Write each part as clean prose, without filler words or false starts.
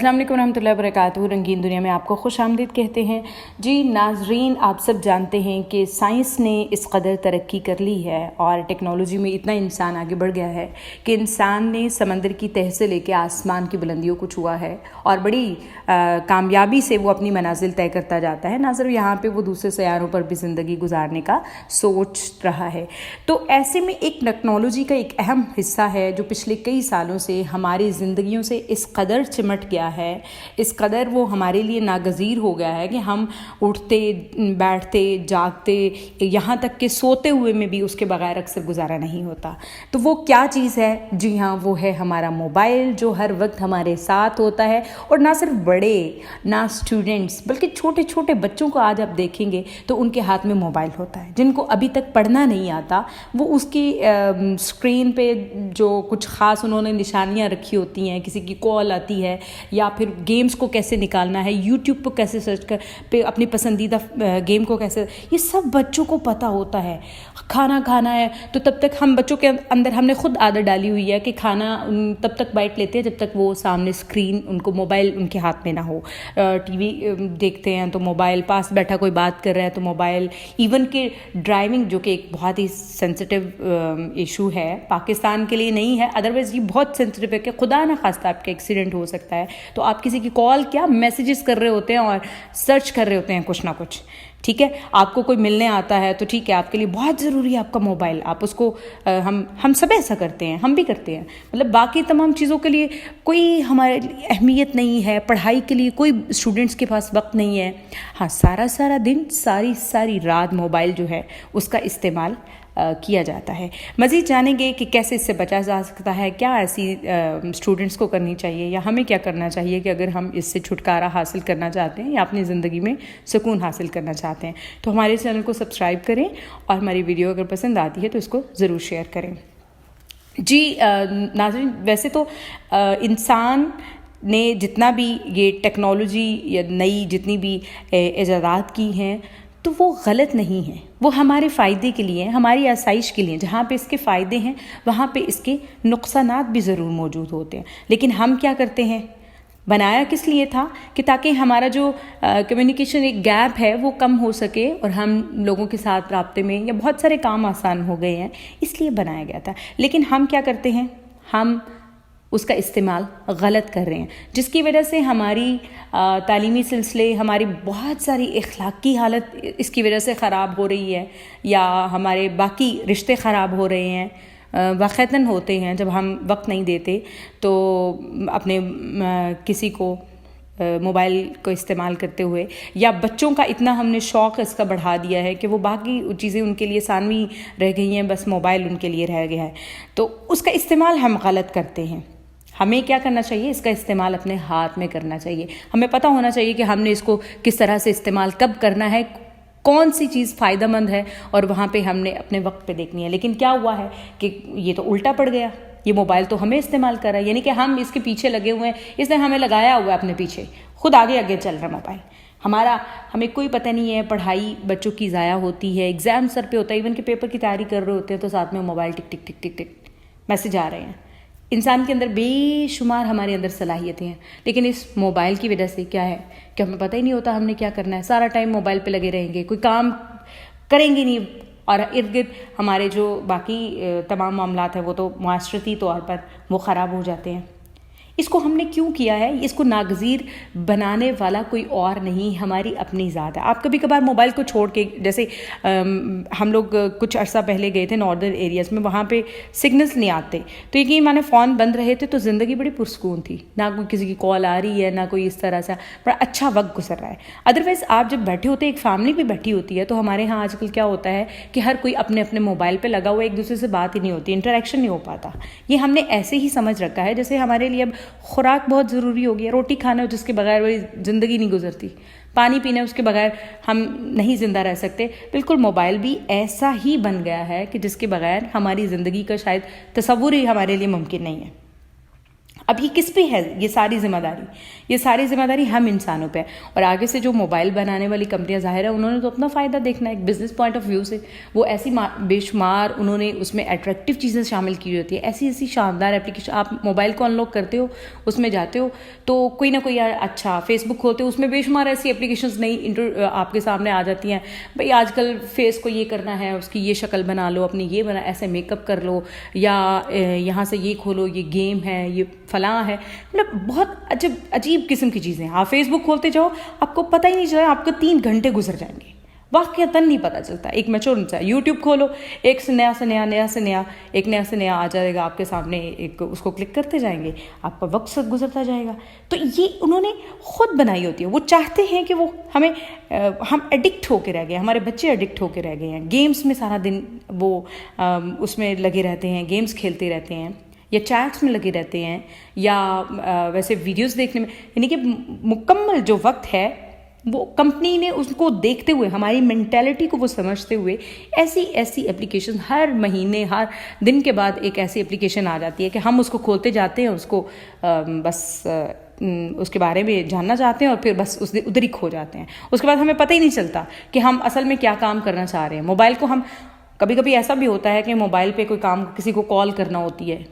السلام علیکم ورحمۃ اللہ وبرکاتہ۔ رنگین دنیا میں آپ کو خوش آمدید کہتے ہیں۔ جی ناظرین، آپ سب جانتے ہیں کہ سائنس نے اس قدر ترقی کر لی ہے اور ٹیکنالوجی میں اتنا انسان آگے بڑھ گیا ہے کہ انسان نے سمندر کی تہہ سے لے کے آسمان کی بلندیوں کو چھوا ہے اور بڑی کامیابی سے وہ اپنی منازل طے کرتا جاتا ہے، نہ صرف یہاں پہ وہ دوسرے سیاروں پر بھی زندگی گزارنے کا سوچ رہا ہے۔ تو ایسے میں ایک ٹیکنالوجی کا ایک اہم حصہ ہے جو پچھلے کئی سالوں سے ہماری زندگیوں سے اس قدر چمٹ گیا ہے، اس قدر وہ ہمارے لیے ناگزیر ہو گیا ہے کہ ہم اٹھتے بیٹھتے جاگتے یہاں تک کہ سوتے ہوئے میں بھی اس کے بغیر اکثر گزارا نہیں ہوتا۔ تو وہ کیا چیز ہے؟ جی ہاں، وہ ہے ہمارا موبائل، جو ہر وقت ہمارے ساتھ ہوتا ہے۔ اور نہ صرف بڑے، نہ اسٹوڈنٹس، بلکہ چھوٹے چھوٹے بچوں کو آج آپ دیکھیں گے تو ان کے ہاتھ میں موبائل ہوتا ہے۔ جن کو ابھی تک پڑھنا نہیں آتا وہ اس کی اسکرین پہ جو کچھ خاص انہوں نے نشانیاں رکھی ہوتی ہیں، کسی کی کال آتی ہے یا پھر گیمز کو کیسے نکالنا ہے، یوٹیوب پہ کیسے سرچ کر پہ اپنی پسندیدہ گیم کو کیسے، یہ سب بچوں کو پتہ ہوتا ہے۔ کھانا کھانا ہے تو تب تک ہم بچوں کے اندر ہم نے خود عادت ڈالی ہوئی ہے کہ کھانا تب تک بائٹ لیتے ہیں جب تک وہ سامنے اسکرین، ان کو موبائل ان کے ہاتھ میں نہ ہو۔ ٹی وی دیکھتے ہیں تو موبائل، پاس بیٹھا کوئی بات کر رہا ہے تو موبائل، ایون کہ ڈرائیونگ جو کہ ایک بہت ہی سینسٹیو ایشو ہے، پاکستان کے لیے نہیں ہے، ادروائز یہ بہت سینسٹیو ہے کہ خدا نہ خواستہ آپ کا ایکسیڈنٹ ہو سکتا ہے تو آپ کسی کی کال کیا میسیجز کر رہے ہوتے ہیں اور سرچ کر رہے ہوتے ہیں کچھ نہ کچھ، ٹھیک ہے۔ آپ کو کوئی ملنے آتا ہے تو ٹھیک ہے، آپ کے لیے بہت ضروری ہے آپ کا موبائل، آپ اس کو ہم سب ایسا کرتے ہیں، ہم بھی کرتے ہیں، مطلب باقی تمام چیزوں کے لیے کوئی ہمارے اہمیت نہیں ہے، پڑھائی کے لیے کوئی اسٹوڈنٹس کے پاس وقت نہیں ہے۔ ہاں، سارا دن ساری رات موبائل جو ہے اس کا استعمال کیا جاتا ہے۔ مزید جانیں گے کہ کیسے اس سے بچا جا سکتا ہے، کیا ایسی اسٹوڈنٹس کو کرنی چاہیے یا ہمیں کیا کرنا چاہیے کہ اگر ہم اس سے چھٹکارا حاصل کرنا چاہتے ہیں یا اپنی زندگی میں سکون حاصل کرنا چاہتے ہیں تو ہمارے چینل کو سبسکرائب کریں اور ہماری ویڈیو اگر پسند آتی ہے تو اس کو ضرور شیئر کریں۔ جی ناظرین، ویسے تو انسان نے جتنا بھی یہ ٹیکنالوجی یا نئی جتنی بھی ایجادات کی ہیں تو وہ غلط نہیں ہیں، وہ ہمارے فائدے کے لیے ہیں، ہماری آسائش کے لیے۔ جہاں پہ اس کے فائدے ہیں وہاں پہ اس کے نقصانات بھی ضرور موجود ہوتے ہیں، لیکن ہم کیا کرتے ہیں؟ بنایا کس لیے تھا؟ کہ تاکہ ہمارا جو کمیونیکیشن ایک گیپ ہے وہ کم ہو سکے اور ہم لوگوں کے ساتھ رابطے میں یا بہت سارے کام آسان ہو گئے ہیں، اس لیے بنایا گیا تھا۔ لیکن ہم کیا کرتے ہیں؟ ہم اس کا استعمال غلط کر رہے ہیں، جس کی وجہ سے ہماری تعلیمی سلسلے، ہماری بہت ساری اخلاقی حالت اس کی وجہ سے خراب ہو رہی ہے، یا ہمارے باقی رشتے خراب ہو رہے ہیں، واقعتاً ہوتے ہیں جب ہم وقت نہیں دیتے تو اپنے کسی کو موبائل کو استعمال کرتے ہوئے، یا بچوں کا اتنا ہم نے شوق اس کا بڑھا دیا ہے کہ وہ باقی چیزیں ان کے لیے ثانوی رہ گئی ہیں، بس موبائل ان کے لیے رہ گیا ہے، تو اس کا استعمال ہم غلط کرتے ہیں۔ ہمیں کیا کرنا چاہیے؟ اس کا استعمال اپنے ہاتھ میں کرنا چاہیے۔ ہمیں پتہ ہونا چاہیے کہ ہم نے اس کو کس طرح سے استعمال کب کرنا ہے، کون سی چیز فائدہ مند ہے، اور وہاں پہ ہم نے اپنے وقت پہ دیکھنی ہے۔ لیکن کیا ہوا ہے کہ یہ تو الٹا پڑ گیا، یہ موبائل تو ہمیں استعمال کر رہا ہے، یعنی کہ ہم اس کے پیچھے لگے ہوئے ہیں، اس نے ہمیں لگایا ہوا ہے اپنے پیچھے، خود آگے چل رہا موبائل ہمیں کوئی پتہ نہیں ہے۔ پڑھائی بچوں کی ضائع ہوتی ہے، ایگزام سر پہ ہوتا ہے، ایون کہ پیپر کی تیاری کر رہے ہوتے ہیں تو ساتھ میں موبائل ٹک ٹک ٹک ٹک ٹک میسج آ رہے ہیں۔ انسان کے اندر بے شمار ہمارے اندر صلاحیتیں ہیں، لیکن اس موبائل کی وجہ سے کیا ہے کہ ہمیں پتہ ہی نہیں ہوتا ہم نے کیا کرنا ہے۔ سارا ٹائم موبائل پہ لگے رہیں گے، کوئی کام کریں گے نہیں، اور ارد گرد ہمارے جو باقی تمام معاملات ہیں وہ تو معاشرتی طور پر وہ خراب ہو جاتے ہیں۔ اس کو ہم نے کیوں کیا ہے؟ اس کو ناگزیر بنانے والا کوئی اور نہیں، ہماری اپنی ذات ہے۔ آپ کبھی کبھار موبائل کو چھوڑ کے، جیسے ہم لوگ کچھ عرصہ پہلے گئے تھے ناردرن ایریاز میں، وہاں پہ سگنلز نہیں آتے تو یقین مانے فون بند رہے تھے تو زندگی بڑی پرسکون تھی، نہ کوئی کسی کی کال آ رہی ہے، نہ کوئی اس طرح سے، بڑا اچھا وقت گزر رہا ہے۔ ادروائز آپ جب بیٹھے ہوتے ہیں، ایک فیملی بھی بیٹھی ہوتی ہے، تو ہمارے ہاں آج کل کیا ہوتا ہے کہ ہر کوئی اپنے اپنے موبائل پہ لگا ہوا ہے، ایک دوسرے سے بات ہی نہیں ہوتی، انٹریکشن نہیں ہو پاتا۔ یہ ہم نے ایسے ہی سمجھ رکھا ہے جیسے ہمارے لیے اب خوراک بہت ضروری ہو گیا، روٹی کھانا جس کے بغیر وہی زندگی نہیں گزرتی، پانی پینا اس کے بغیر ہم نہیں زندہ رہ سکتے۔ بالکل موبائل بھی ایسا ہی بن گیا ہے کہ جس کے بغیر ہماری زندگی کا شاید تصور ہی ہمارے لیے ممکن نہیں ہے۔ اب یہ کس پہ ہے یہ ساری ذمہ داری ہم انسانوں پہ ہے. اور آگے سے جو موبائل بنانے والی کمپنیاں ظاہر ہے انہوں نے تو اپنا فائدہ دیکھنا ہے ایک بزنس پوائنٹ آف ویو سے. وہ ایسی بے شمار انہوں نے اس میں اٹریکٹیو چیزیں شامل کی ہوتی ہے, ایسی شاندار اپلیکیشن. آپ موبائل کو انلاک کرتے ہو, اس میں جاتے ہو تو کوئی نہ کوئی اچھا فیس بک کھولتے ہو, اس میں بے شمار ایسی اپلیکیشنز نئی آپ کے سامنے آ جاتی ہیں. بھائی آج کل فیس کو یہ کرنا ہے, اس کی یہ شکل بنا لو, اپنی یہ بنا, ایسے میک اپ کر لو, یا یہاں سے یہ کھولو, یہ گیم ہے, یہ فلاں ہے. مطلب بہت عجیب قسم کی چیزیں. آپ فیس بک کھولتے جاؤ, آپ کو پتہ ہی نہیں چلے آپ کو 3 گھنٹے گزر جائیں گے, واقعتاً نہیں پتہ چلتا. ایک میچور انسان یوٹیوب کھولو, ایک سے نیا سے نیا آ جائے گا آپ کے سامنے, ایک اس کو کلک کرتے جائیں گے, آپ کا وقت سب گزرتا جائے گا. تو یہ انہوں نے خود بنائی ہوتی ہے. وہ چاہتے ہیں کہ وہ ہم ایڈکٹ ہو کے رہ گئے, ہمارے بچے ایڈکٹ ہو کے رہ گئے ہیں. گیمز میں سارا دن وہ اس میں لگے رہتے ہیں, گیمز کھیلتے رہتے ہیں, یا چیٹس میں لگے رہتے ہیں, یا ویسے ویڈیوز دیکھنے میں. یعنی کہ مکمل جو وقت ہے وہ کمپنی نے اس کو دیکھتے ہوئے, ہماری مینٹیلٹی کو وہ سمجھتے ہوئے ایسی اپلیکیشن ہر مہینے ہر دن کے بعد ایک ایسی اپلیکیشن آ جاتی ہے کہ ہم اس کو کھولتے جاتے ہیں, اس کو بس اس کے بارے میں جاننا چاہتے ہیں, اور پھر بس ادھر ہی کھو جاتے ہیں. اس کے بعد ہمیں پتہ ہی نہیں چلتا کہ ہم اصل میں کیا کام کرنا چاہ رہے ہیں. موبائل کو ہم کبھی ایسا بھی ہوتا ہے کہ موبائل پہ کوئی کام, کسی کو کال کرنا ہوتی ہے,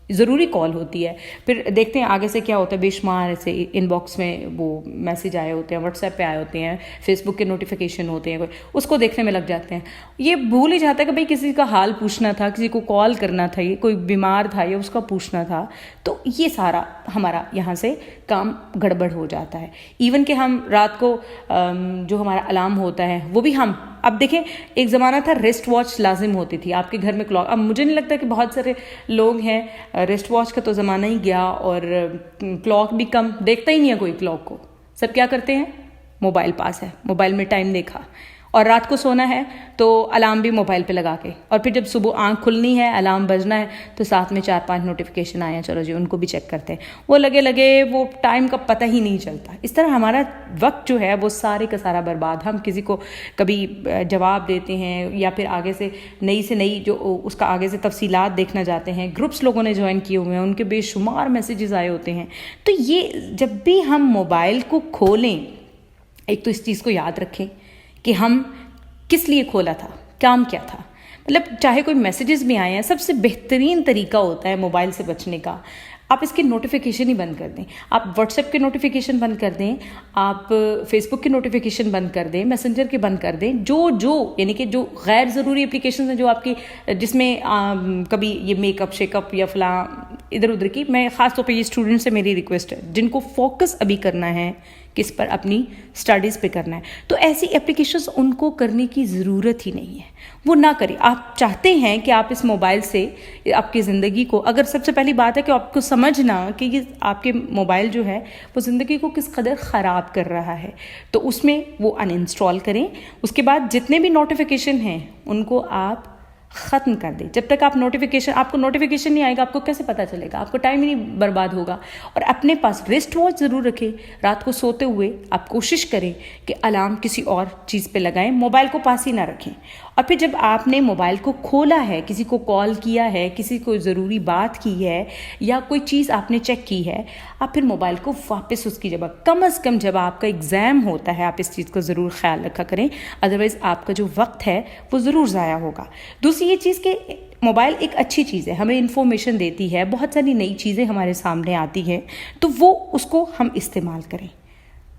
ضروری کال ہوتی ہے, پھر دیکھتے ہیں آگے سے کیا ہوتا ہے, بے شمار ایسے ان باکس میں وہ میسیج آئے ہوتے ہیں, واٹس ایپ پہ آئے ہوتے ہیں, فیس بک کے نوٹیفیکیشن ہوتے ہیں, اس کو دیکھنے میں لگ جاتے ہیں. یہ بھول ہی جاتا ہے کہ بھائی کسی کا حال پوچھنا تھا, کسی کو کال کرنا تھا, یہ کوئی بیمار تھا یا اس کا پوچھنا تھا. تو یہ سارا ہمارا یہاں سے کام گڑبڑ ہو جاتا ہے. ایون کہ ہم رات کو جو ہمارا الارم ہوتا ہے وہ بھی ہم, اب دیکھیں ایک زمانہ تھا ریسٹ واچ لازم ہوتی تھی آپ کے گھر میں کلاک. اب مجھے نہیں لگتا کہ بہت سارے لوگ ہیں, ریسٹ واچ کا تو زمانہ ہی گیا, اور کلاک بھی کم, دیکھتا ہی نہیں ہے کوئی کلاک کو. سب کیا کرتے ہیں, موبائل پاس ہے, موبائل میں ٹائم دیکھا, اور رات کو سونا ہے تو الارم بھی موبائل پہ لگا کے, اور پھر جب صبح آنکھ کھلنی ہے, الارم بجنا ہے, تو ساتھ میں 4-5 نوٹیفیکیشن آئے ہیں, چلو جی ان کو بھی چیک کرتے ہیں. وہ لگے وہ ٹائم کا پتہ ہی نہیں چلتا. اس طرح ہمارا وقت جو ہے وہ سارے کا سارا برباد. ہم کسی کو کبھی جواب دیتے ہیں, یا پھر آگے سے نئی جو اس کا آگے سے تفصیلات دیکھنا جاتے ہیں, گروپس لوگوں نے جوائن کیے ہوئے ہیں, ان کے بے شمار میسیجز آئے ہوتے ہیں. تو یہ جب بھی ہم موبائل کو کھولیں, ایک تو اس چیز کو یاد رکھیں کہ ہم کس لیے کھولا تھا, کام کیا تھا. مطلب چاہے کوئی میسیجز بھی آئے ہیں, سب سے بہترین طریقہ ہوتا ہے موبائل سے بچنے کا, آپ اس کے نوٹیفیکیشن ہی بند کر دیں. آپ واٹس ایپ کے نوٹیفیکیشن بند کر دیں, آپ فیس بک کے نوٹیفیکیشن بند کر دیں, میسنجر کے بند کر دیں. یعنی کہ جو غیر ضروری اپلیکیشنز ہیں, جو آپ کی جس میں کبھی یہ میک اپ شیک اپ یا فلاں ادھر ادھر کی, میں خاص طور پہ یہ اسٹوڈنٹ سے میری ریکویسٹ ہے جن کو فوکس ابھی کرنا ہے, کس پر, اپنی اسٹڈیز پہ کرنا ہے, تو ایسی اپلیکیشنز ان کو کرنے کی ضرورت ہی نہیں ہے, وہ نہ کریں. آپ چاہتے ہیں کہ آپ اس موبائل سے آپ کی زندگی کو, اگر سب سے پہلی بات ہے کہ آپ کو سمجھنا کہ یہ آپ کے موبائل جو ہے وہ زندگی کو کس قدر خراب کر رہا ہے, تو اس میں وہ ان انسٹال کریں. اس کے بعد جتنے بھی نوٹیفیکیشن ہیں ان کو آپ ختم کر دیں. جب تک آپ کو نوٹیفیکیشن نہیں آئے گا, آپ کو کیسے پتہ چلے گا, آپ کو ٹائم ہی نہیں برباد ہوگا. اور اپنے پاس ریسٹ واچ ضرور رکھیں. رات کو سوتے ہوئے آپ کوشش کریں کہ الارم کسی اور چیز پہ لگائیں, موبائل کو پاس ہی نہ رکھیں. اور پھر جب آپ نے موبائل کو کھولا ہے, کسی کو کال کیا ہے, کسی کو ضروری بات کی ہے, یا کوئی چیز آپ نے چیک کی ہے, آپ پھر موبائل کو واپس اس کی جگہ, کم از کم جب آپ کا ایگزام ہوتا ہے آپ اس چیز کو ضرور خیال رکھا کریں, ادروائز آپ کا جو وقت ہے وہ ضرور ضائع ہوگا. دوسری یہ چیز کہ موبائل ایک اچھی چیز ہے, ہمیں انفارمیشن دیتی ہے, بہت ساری نئی چیزیں ہمارے سامنے آتی ہیں, تو وہ اس کو ہم استعمال کریں,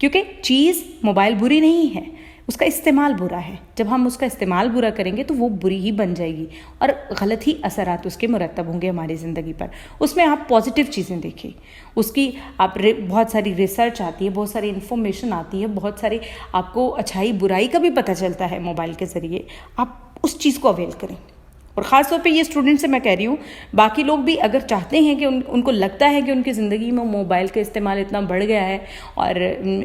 کیونکہ چیز موبائل بری نہیں ہے, اس کا استعمال برا ہے. جب ہم اس کا استعمال برا کریں گے تو وہ بری ہی بن جائے گی, اور غلط ہی اثرات اس کے مرتب ہوں گے ہماری زندگی پر. اس میں آپ پازیٹیو چیزیں دیکھیں, اس کی آپ بہت ساری ریسرچ آتی ہے, بہت ساری انفارمیشن آتی ہے, بہت ساری آپ کو اچھائی برائی کا بھی پتہ چلتا ہے موبائل کے ذریعے. آپ اس چیز کو اویل کریں. اور خاص طور پہ یہ اسٹوڈنٹ سے میں کہہ رہی ہوں, باقی لوگ بھی اگر چاہتے ہیں کہ ان کو لگتا ہے کہ ان کی زندگی میں موبائل کا استعمال اتنا بڑھ گیا ہے, اور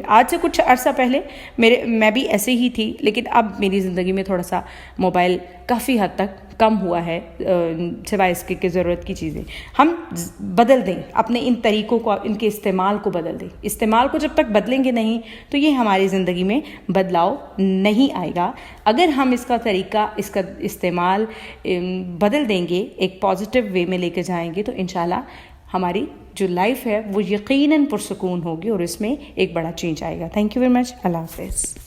آج سے کچھ عرصہ پہلے میں بھی ایسے ہی تھی, لیکن اب میری زندگی میں تھوڑا سا موبائل کافی حد تک کم ہوا ہے, سوائے اس کے ضرورت کی چیزیں ہم بدل دیں, اپنے ان طریقوں کو, ان کے استعمال کو بدل دیں. استعمال کو جب تک بدلیں گے نہیں تو یہ ہماری زندگی میں بدلاؤ نہیں آئے گا. اگر ہم اس کا طریقہ, اس کا استعمال بدل دیں گے, ایک پازیٹیو وے میں لے کے جائیں گے, تو انشاءاللہ ہماری جو لائف ہے وہ یقیناً پرسکون ہوگی اور اس میں ایک بڑا چینج آئے گا. Thank you very much. اللہ حافظ.